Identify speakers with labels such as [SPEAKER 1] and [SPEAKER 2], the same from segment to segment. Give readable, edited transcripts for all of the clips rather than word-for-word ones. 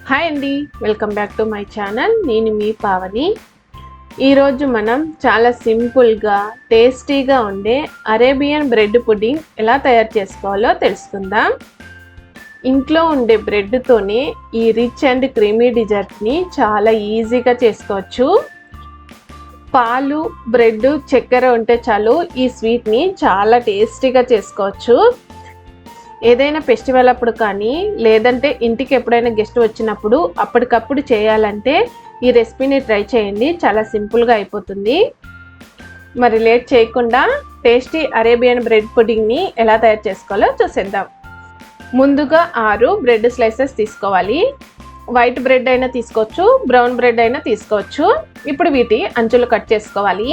[SPEAKER 1] Hi అండి, welcome back to my channel. నేను మీ పావని. ఈరోజు మనం చాలా సింపుల్గా టేస్టీగా ఉండే అరేబియన్ బ్రెడ్ పుడ్డింగ్ ఎలా తయారు చేసుకోవాలో తెలుసుకుందాం. ఇంట్లో ఉండే బ్రెడ్తోనే ఈ రిచ్ అండ్ క్రీమీ డిజర్ట్ని చాలా ఈజీగా చేసుకోవచ్చు. పాలు, బ్రెడ్, చక్కెర ఉంటే చాలు ఈ స్వీట్ని చాలా టేస్టీగా చేసుకోవచ్చు. ఏదైనా ఫెస్టివల్ అప్పుడు కానీ లేదంటే ఇంటికి ఎప్పుడైనా గెస్ట్ వచ్చినప్పుడు అప్పటికప్పుడు చేయాలంటే ఈ రెసిపీని ట్రై చేయండి. చాలా సింపుల్గా అయిపోతుంది. మరి లేట్ చేయకుండా టేస్టీ అరేబియన్ బ్రెడ్ పుడ్డింగ్ని ఎలా తయారు చేసుకోవాలో చూసేద్దాం. ముందుగా 6 బ్రెడ్ స్లైసెస్ తీసుకోవాలి. వైట్ బ్రెడ్ అయినా తీసుకోవచ్చు, బ్రౌన్ బ్రెడ్ అయినా తీసుకోవచ్చు. ఇప్పుడు వీటి అంచులు కట్ చేసుకోవాలి.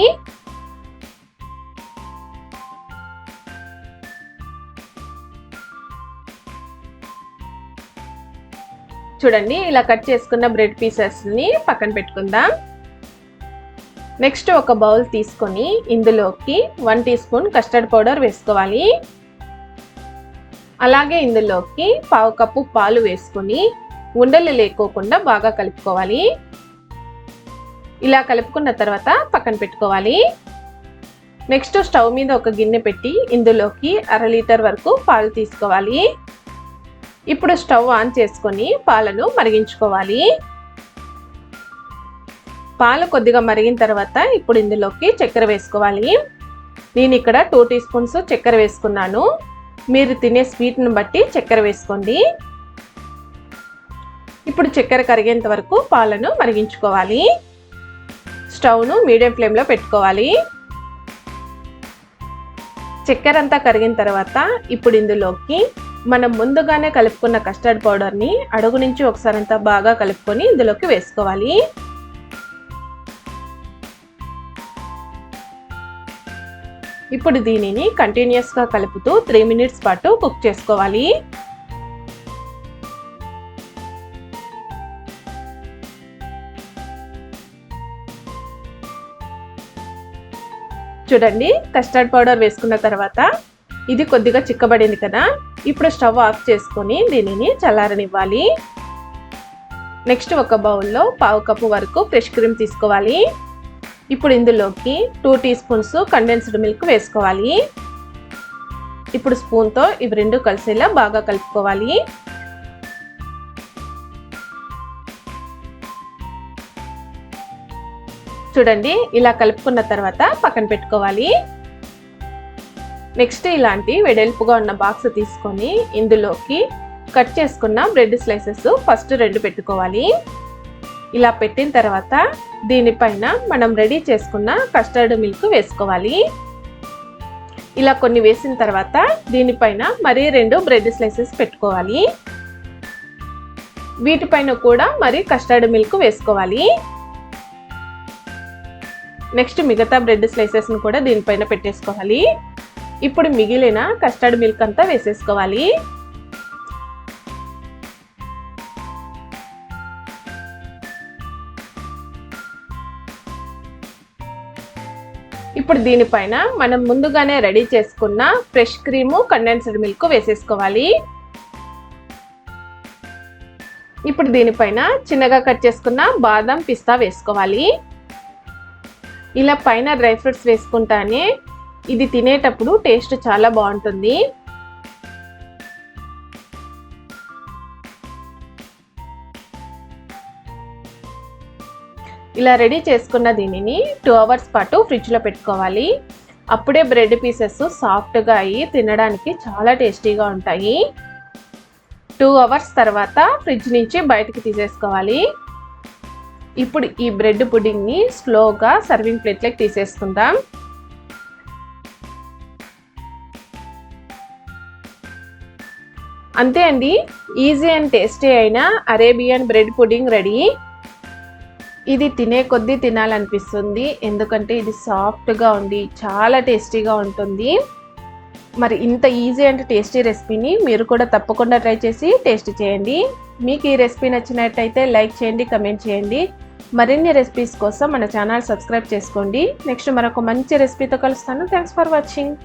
[SPEAKER 1] చూడండి, ఇలా కట్ చేసుకున్న బ్రెడ్ పీసెస్ని పక్కన పెట్టుకుందాం. నెక్స్ట్ ఒక బౌల్ తీసుకొని ఇందులోకి 1 టీ స్పూన్ కస్టర్డ్ పౌడర్ వేసుకోవాలి. అలాగే ఇందులోకి 1/2 కప్పు పాలు వేసుకొని ఉండలు లేకోకుండా బాగా కలుపుకోవాలి. ఇలా కలుపుకున్న తర్వాత పక్కన పెట్టుకోవాలి. నెక్స్ట్ స్టవ్ మీద ఒక గిన్నె పెట్టి ఇందులోకి 1/2 లీటర్ వరకు పాలు తీసుకోవాలి. ఇప్పుడు స్టవ్ ఆన్ చేసుకొని పాలను మరిగించుకోవాలి. పాలు కొద్దిగా మరిగిన తర్వాత ఇప్పుడు ఇందులోకి చక్కెర వేసుకోవాలి. నేను ఇక్కడ 2 టీ స్పూన్స్ చక్కెర వేసుకున్నాను. మీరు తినే స్వీట్ని బట్టి చక్కెర వేసుకోండి. ఇప్పుడు చక్కెర కరిగేంత వరకు పాలను మరిగించుకోవాలి. స్టవ్ను మీడియం ఫ్లేమ్లో పెట్టుకోవాలి. చక్కెర అంతా కరిగిన తర్వాత ఇప్పుడు ఇందులోకి మనం ముందుగానే కలుపుకున్న కస్టర్డ్ పౌడర్ని అడుగు నుంచి ఒకసారి అంతా బాగా కలుపుకొని ఇందులోకి వేసుకోవాలి. ఇప్పుడు దీనిని కంటిన్యూస్గా కలుపుతూ 3 మినిట్స్ పాటు కుక్ చేసుకోవాలి. చూడండి, కస్టర్డ్ పౌడర్ వేసుకున్న తర్వాత ఇది కొద్దిగా చిక్కబడింది కదా. ఇప్పుడు స్టవ్ ఆఫ్ చేసుకొని దీనిని చల్లారనివ్వాలి. నెక్స్ట్ ఒక బౌల్లో 1/2 కప్పు వరకు ఫ్రెష్ క్రీమ్ తీసుకోవాలి. ఇప్పుడు ఇందులోకి 2 టీ స్పూన్స్ కండెన్స్డ్ మిల్క్ వేసుకోవాలి. ఇప్పుడు స్పూన్తో ఇవి రెండు కలిసేలా బాగా కలుపుకోవాలి. చూడండి, ఇలా కలుపుకున్న తర్వాత పక్కన పెట్టుకోవాలి. నెక్స్ట్ ఇలాంటి వెడల్పుగా ఉన్న బాక్స్ తీసుకొని ఇందులోకి కట్ చేసుకున్న బ్రెడ్ స్లైసెస్ ఫస్ట్ 2 పెట్టుకోవాలి. ఇలా పెట్టిన తర్వాత దీనిపైన మనం రెడీ చేసుకున్న కస్టర్డ్ మిల్క్ వేసుకోవాలి. ఇలా కొన్ని వేసిన తర్వాత దీనిపైన మరీ 2 బ్రెడ్ స్లైసెస్ పెట్టుకోవాలి. వీటిపైన కూడా మరి కస్టర్డ్ మిల్క్ వేసుకోవాలి. నెక్స్ట్ మిగతా బ్రెడ్ స్లైసెస్ను కూడా దీనిపైన పెట్టేసుకోవాలి. ఇప్పుడు మిగిలిన కస్టర్డ్ మిల్క్ అంతా వేసేసుకోవాలి. ఇప్పుడు దీనిపైన మనం ముందుగానే రెడీ చేసుకున్న ఫ్రెష్ క్రీము, కండెన్స్డ్ మిల్క్ వేసేసుకోవాలి. ఇప్పుడు దీనిపైన చిన్నగా కట్ చేసుకున్న బాదం, పిస్తా వేసుకోవాలి. ఇలా పైన డ్రై ఫ్రూట్స్ వేసుకుంటానే ఇది తినేటప్పుడు టేస్ట్ చాలా బాగుంటుంది. ఇలా రెడీ చేసుకున్న దీనిని 2 అవర్స్ పాటు ఫ్రిడ్జ్లో పెట్టుకోవాలి. అప్పుడే బ్రెడ్ పీసెస్ సాఫ్ట్గా అయ్యి తినడానికి చాలా టేస్టీగా ఉంటాయి. 2 అవర్స్ తర్వాత ఫ్రిడ్జ్ నుంచి బయటకు తీసేసుకోవాలి. ఇప్పుడు ఈ బ్రెడ్ పుడ్డింగ్ని స్లోగా సర్వింగ్ ప్లేట్లోకి తీసేసుకుందాం. అంతే అండి, ఈజీ అండ్ టేస్టీ అయిన అరేబియన్ బ్రెడ్ పుడ్డింగ్ రెడీ. ఇది తినే కొద్దీ తినాలనిపిస్తుంది, ఎందుకంటే ఇది సాఫ్ట్గా ఉండి చాలా టేస్టీగా ఉంటుంది. మరి ఇంత ఈజీ అండ్ టేస్టీ రెసిపీని మీరు కూడా తప్పకుండా ట్రై చేసి టేస్ట్ చేయండి. మీకు ఈ రెసిపీ నచ్చినట్టయితే లైక్ చేయండి, కమెంట్ చేయండి. మరిన్ని రెసిపీస్ కోసం మన ఛానల్ సబ్స్క్రైబ్ చేసుకోండి. నెక్స్ట్ మరొక మంచి రెసిపీతో కలుస్తాను. Thanks for watching.